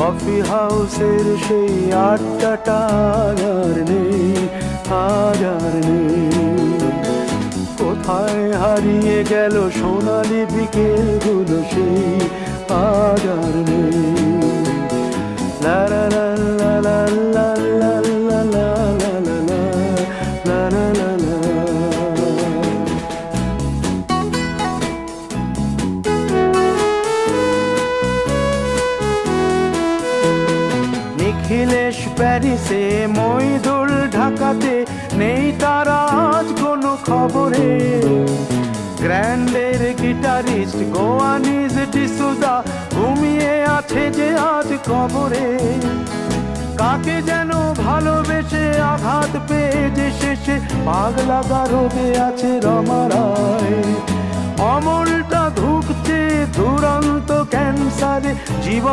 Coffee হাউসের সেই আড্ডাটা আর নেই, আর নেই। কোথায় হারিয়ে গেল সোনালি বিকেলগুলো সেই আর নেই। লা লা লা লা লা লা লা লা লা লা লা লা লা লা। নিখিলেশ প্যারিসে, মইদুল ঢাকাতে, নেই তারা আজ কোনো খবরে। গ্র্যান্ডের গিটারিস্ট গোয়ানিজ ডিসুজা ঘুমিয়ে আছে যে আজ কবরে। কাকে যেন ভালোবেসে আঘাত পেয়ে যে শেষে পাগলা গারদে আছে রমা রায়। অমলটা ধুকছে দুরন্ত ক্যান্সারে জীবন।